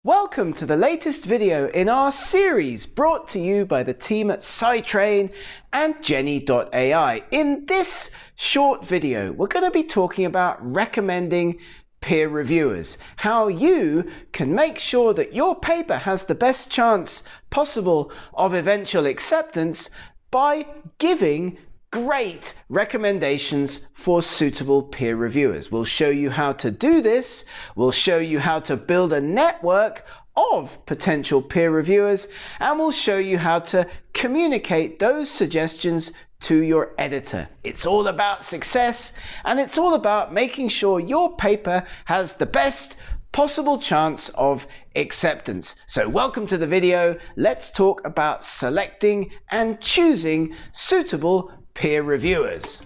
Welcome to the latest video in our series brought to you by the team at SciTrain and Jenny.ai. In this short video, we're going to be talking about recommending peer reviewers, how you can make sure that your paper has the best chance possible of eventual acceptance by giving great recommendations for suitable peer reviewers. We'll show you how to do this. We'll show you how to build a network of potential peer reviewers, and we'll show you how to communicate those suggestions to your editor. It's all about success, and it's all about making sure your paper has the best possible chance of acceptance. So welcome to the video. Let's talk about selecting and choosing suitable peer reviewers.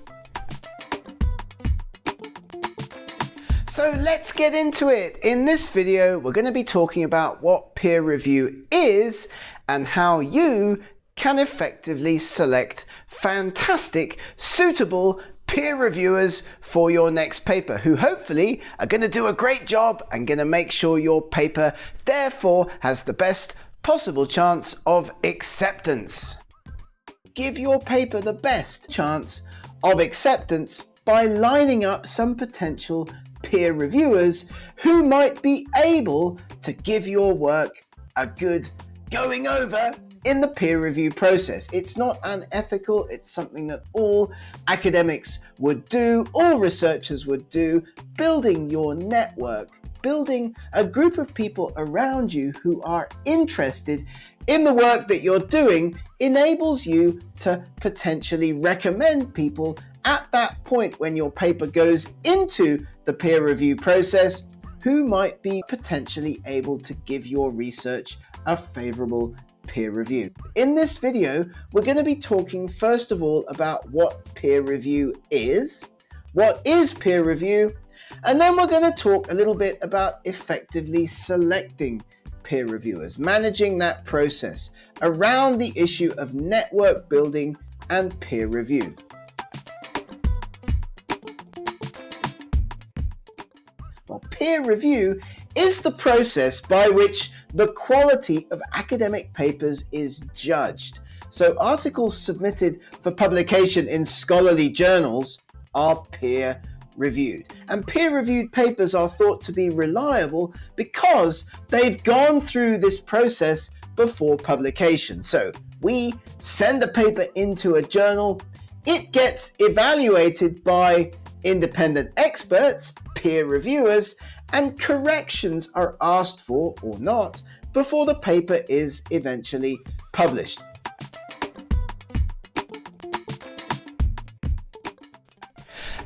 So let's get into it. In this video, we're going to be talking about what peer review is and how you can effectively select fantastic, suitable peer reviewers for your next paper, who hopefully are going to do a great job and going to make sure your paper therefore has the best possible chance of acceptance. Give your paper the best chance of acceptance by lining up some potential peer reviewers who might be able to give your work a good going over in the peer review process. It's not unethical, it's something that all academics would do, all researchers would do. Building your network, building a group of people around you who are interested in the work that you're doing enables you to potentially recommend people at that point when your paper goes into the peer review process who might be potentially able to give your research a favorable peer review. In this video, we're going to be talking first of all about what peer review is, what is peer review, and then we're going to talk a little bit about effectively selecting peer reviewers, managing that process around the issue of network building and peer review. Well, peer review is the process by which the quality of academic papers is judged. So articles submitted for publication in scholarly journals are peer reviewed. And peer-reviewed papers are thought to be reliable because they've gone through this process before publication. So we send a paper into a journal, it gets evaluated by independent experts, peer reviewers, and corrections are asked for or not before the paper is eventually published.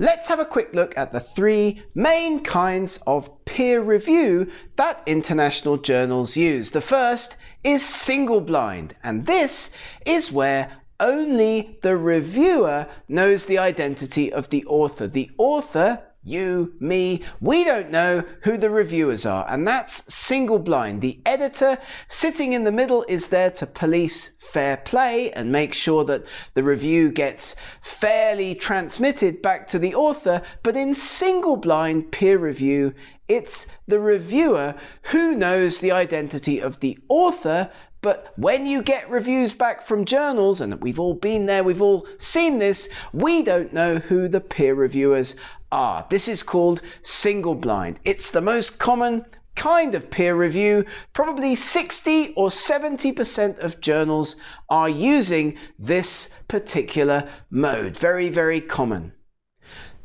Let's have a quick look at the three main kinds of peer review that international journals use. The first is single blind, and this is where only the reviewer knows the identity of the author. The author, you, me, we don't know who the reviewers are, and that's single blind. The editor sitting in the middle is there to police fair play and make sure that the review gets fairly transmitted back to the author, but in single blind peer review, it's the reviewer who knows the identity of the author. But when you get reviews back from journals, and we've all been there, we've all seen this, we don't know who the peer reviewers are. This is called single blind. It's the most common kind of peer review. Probably 60 or 70% of journals are using this particular mode. Very, very common.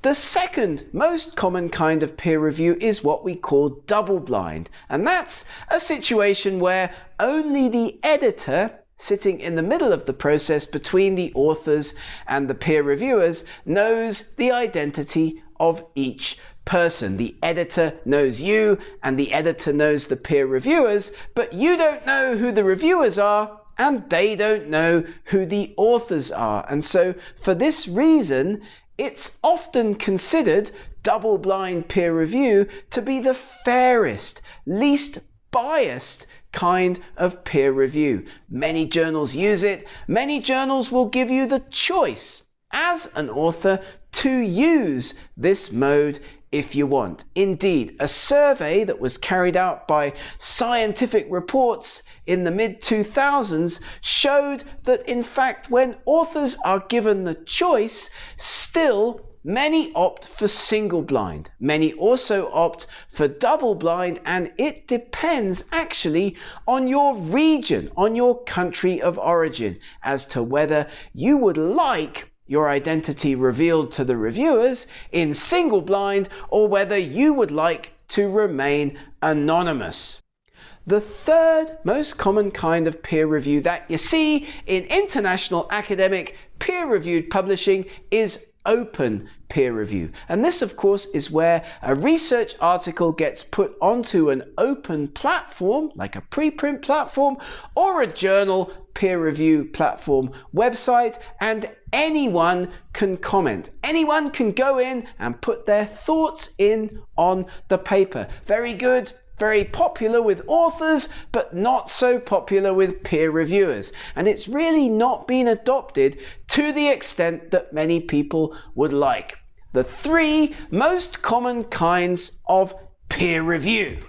The second most common kind of peer review is what we call double blind, and that's a situation where only the editor, sitting in the middle of the process between the authors and the peer reviewers, knows the identity of each person. The editor knows you and the editor knows the peer reviewers, but you don't know who the reviewers are and they don't know who the authors are. And so for this reason, it's often considered double-blind peer review to be the fairest, least biased kind of peer review. Many journals use it. Many journals will give you the choice as an author to use this mode if you want. Indeed, a survey that was carried out by Scientific Reports in the mid-2000s showed that in fact when authors are given the choice, still many opt for single blind. Many also opt for double blind, and it depends actually on your region, on your country of origin, as to whether you would like your identity revealed to the reviewers in single blind or whether you would like to remain anonymous. The third most common kind of peer review that you see in international academic peer-reviewed publishing is open peer review. And this, of course, is where a research article gets put onto an open platform, like a preprint platform or a journal peer review platform website, and anyone can comment. Anyone can go in and put their thoughts in on the paper. Very good. Very popular with authors, but not so popular with peer reviewers. And it's really not been adopted to the extent that many people would like. The three most common kinds of peer review.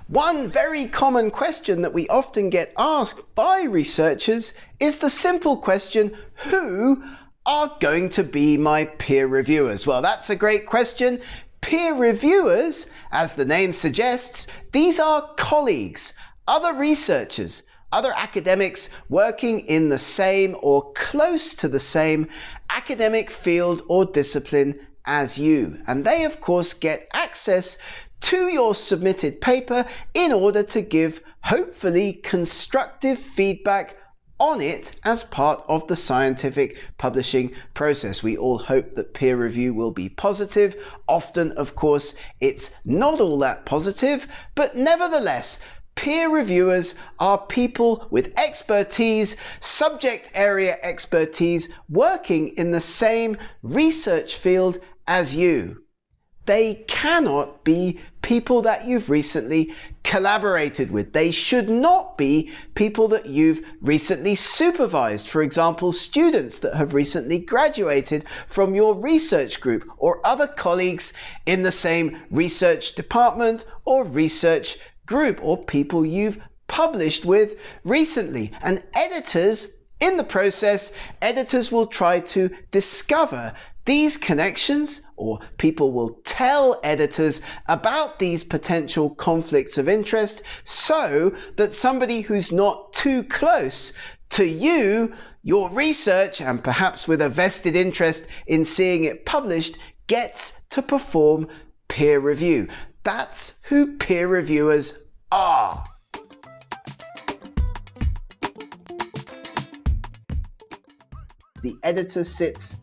One very common question that we often get asked by researchers is the simple question, who are going to be my peer reviewers? Well, that's a great question. Peer reviewers, as the name suggests, these are colleagues, other researchers, other academics working in the same or close to the same academic field or discipline as you. And they, of course, get access to your submitted paper in order to give, hopefully, constructive feedback on it as part of the scientific publishing process. We all hope that peer review will be positive. Often, of course, it's not all that positive, but nevertheless, peer reviewers are people with expertise, subject area expertise, working in the same research field as you. They cannot be people that you've recently collaborated with. They should not be people that you've recently supervised. For example, students that have recently graduated from your research group or other colleagues in the same research department or research group, or people you've published with recently. And editors, in the process, editors will try to discover these connections, or people will tell editors about these potential conflicts of interest so that somebody who's not too close to you, your research, and perhaps with a vested interest in seeing it published, gets to perform peer review. That's who peer reviewers are. The editor sits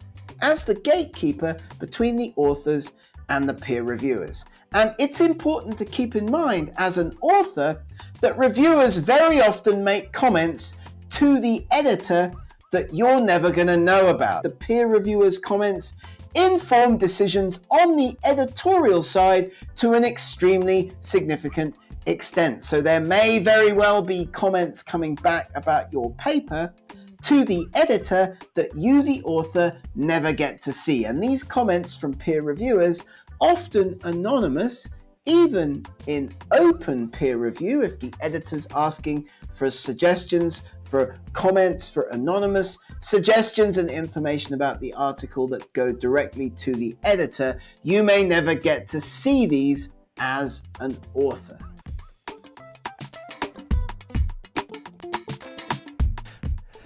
as the gatekeeper between the authors and the peer reviewers. And it's important to keep in mind as an author that reviewers very often make comments to the editor that you're never going to know about. The peer reviewers' comments inform decisions on the editorial side to an extremely significant extent. So there may very well be comments coming back about your paper to the editor that you, the author, never get to see. And these comments from peer reviewers, often anonymous, even in open peer review, if the editor's asking for suggestions, for comments, for anonymous suggestions and information about the article that go directly to the editor, you may never get to see these as an author.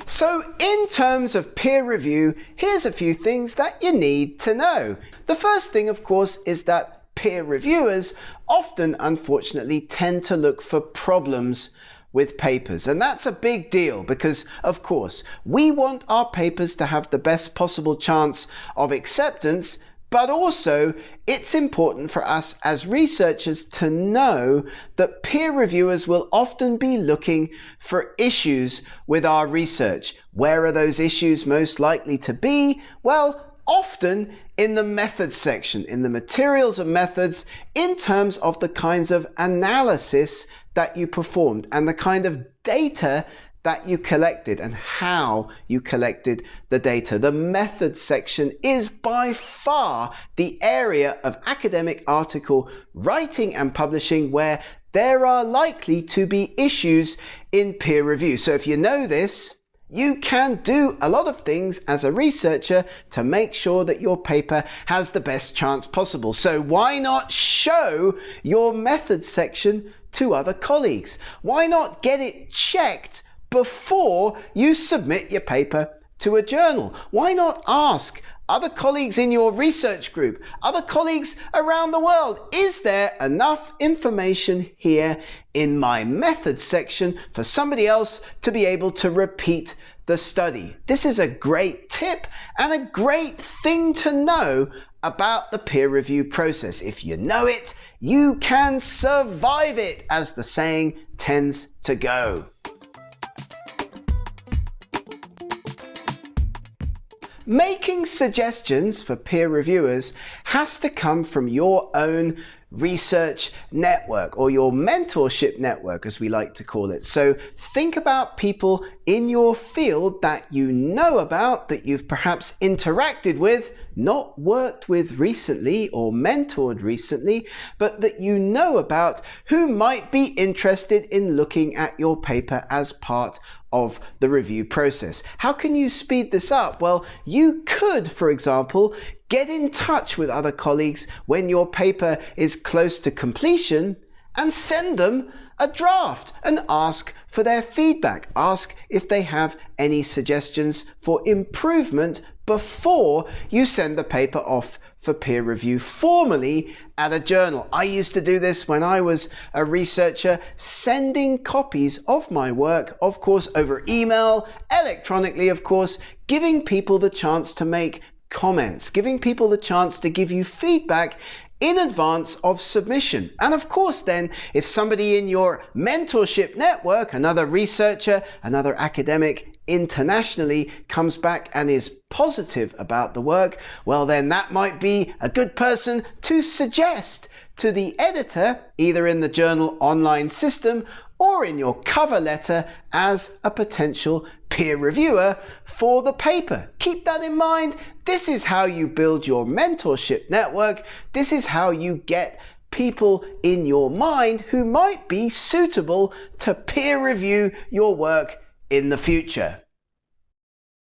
So in terms of peer review, here's a few things that you need to know. The first thing, of course, is that peer reviewers often, unfortunately, tend to look for problems with papers. And that's a big deal because, of course, we want our papers to have the best possible chance of acceptance, but also it's important for us as researchers to know that peer reviewers will often be looking for issues with our research. Where are those issues most likely to be? Well, often in the methods section, in the materials and methods, in terms of the kinds of analysis that you performed and the kind of data that you collected and how you collected the data. The methods section is by far the area of academic article writing and publishing where there are likely to be issues in peer review. So if you know this, you can do a lot of things as a researcher to make sure that your paper has the best chance possible. So why not show your methods section to other colleagues? Why not get it checked before you submit your paper to a journal? Why not ask other colleagues in your research group, other colleagues around the world, is there enough information here in my methods section for somebody else to be able to repeat the study? This is a great tip and a great thing to know about the peer review process. If you know it, you can survive it, as the saying tends to go. Making suggestions for peer reviewers has to come from your own research network, or your mentorship network as we like to call it. So think about people in your field that you know about, that you've perhaps interacted with, not worked with recently or mentored recently, but that you know about, who might be interested in looking at your paper as part of the review process. How can you speed this up? Well, you could, for example, get in touch with other colleagues when your paper is close to completion and send them a draft and ask for their feedback. Ask if they have any suggestions for improvement before you send the paper off for peer review formally at a journal. I used to do this when I was a researcher, sending copies of my work, of course, over email, electronically, of course, giving people the chance to make comments, giving people the chance to give you feedback in advance of submission. And of course then, if somebody in your mentorship network, another researcher, another academic internationally, comes back and is positive about the work, well then that might be a good person to suggest to the editor, either in the journal online system or in your cover letter as a potential peer reviewer for the paper. Keep that in mind. This is how you build your mentorship network. This is how you get people in your mind who might be suitable to peer review your work in the future.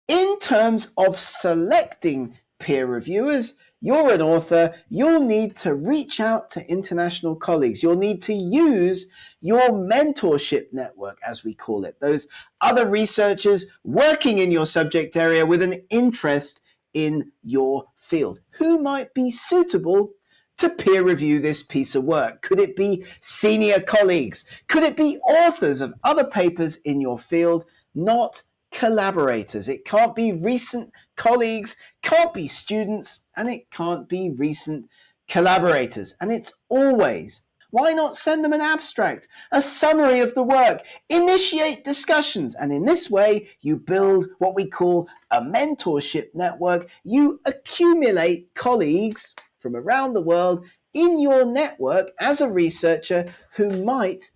In terms of selecting peer reviewers, you're an author, you'll need to reach out to international colleagues. You'll need to use your mentorship network, as we call it, those other researchers working in your subject area with an interest in your field. Who might be suitable to peer review this piece of work? Could it be senior colleagues? Could it be authors of other papers in your field, not collaborators? It can't be recent colleagues, can't be students, and it can't be recent collaborators. And it's always, why not send them an abstract, a summary of the work, initiate discussions, and in this way you build what we call a mentorship network. You accumulate colleagues from around the world in your network as a researcher who might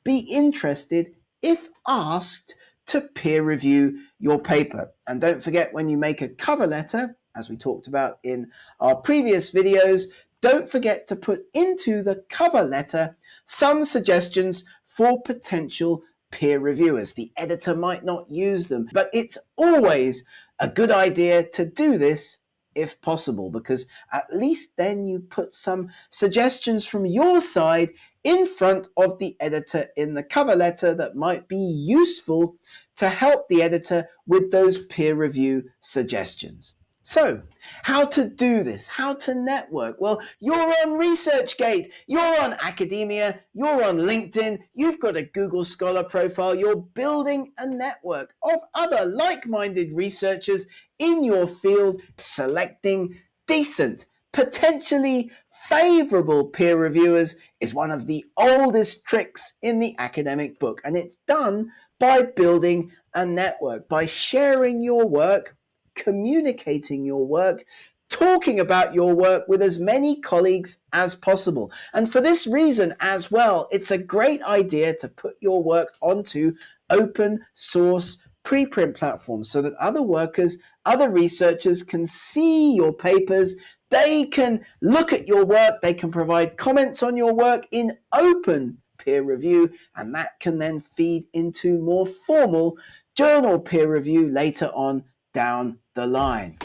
be interested, if asked, to peer review your paper. And don't forget, when you make a cover letter, as we talked about in our previous videos, don't forget to put into the cover letter some suggestions for potential peer reviewers. The editor might not use them, but it's always a good idea to do this if possible, because at least then you put some suggestions from your side in front of the editor in the cover letter that might be useful to help the editor with those peer review suggestions. So, how to do this? How to network? Well, you're on ResearchGate, you're on academia, you're on LinkedIn, you've got a Google Scholar profile, you're building a network of other like-minded researchers in your field, selecting decent, potentially favorable peer reviewers is one of the oldest tricks in the academic book, and it's done by building a network, by sharing your work, communicating your work, talking about your work with as many colleagues as possible. And for this reason as well, it's a great idea to put your work onto open source preprint platforms so that other workers, other researchers can see your papers. They can look at your work, they can provide comments on your work in open peer review, and that can then feed into more formal journal peer review later on down the line.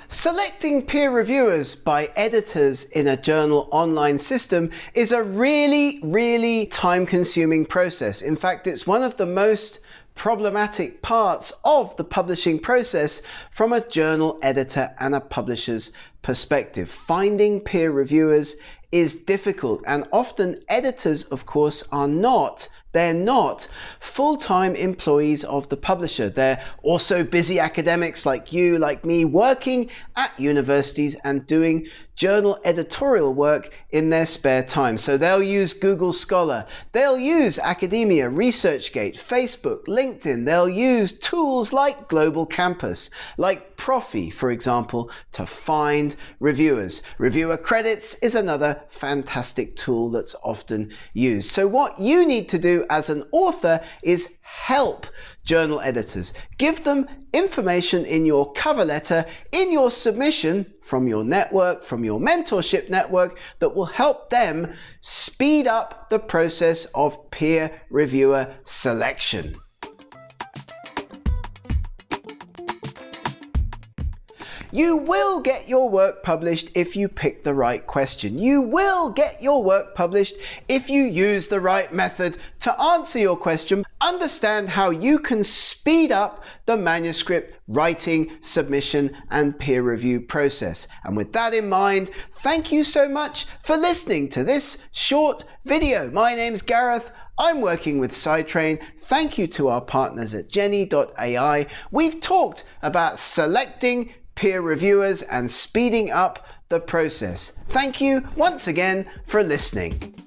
Selecting peer reviewers by editors in a journal online system is a really time-consuming process. In fact, it's one of the most problematic parts of the publishing process from a journal editor and a publisher's perspective. Finding peer reviewers is difficult, and often editors, of course, they're not full-time employees of the publisher. They're also busy academics like you, like me, working at universities and doing journal editorial work in their spare time. So they'll use Google Scholar, they'll use Academia, ResearchGate, Facebook, LinkedIn. They'll use tools like Global Campus, like Profi, for example, to find reviewers. Reviewer Credits is another fantastic tool that's often used. So what you need to do as an author is help journal editors. Give them information in your cover letter, in your submission from your network, from your mentorship network, that will help them speed up the process of peer reviewer selection. You will get your work published if you pick the right question. You will get your work published if you use the right method to answer your question. Understand how you can speed up the manuscript writing, submission, and peer review process. And with that in mind, thank you so much for listening to this short video. My name's Gareth. I'm working with SciTrain. Thank you to our partners at Jenny.ai. We've talked about selecting peer reviewers and speeding up the process. Thank you once again for listening.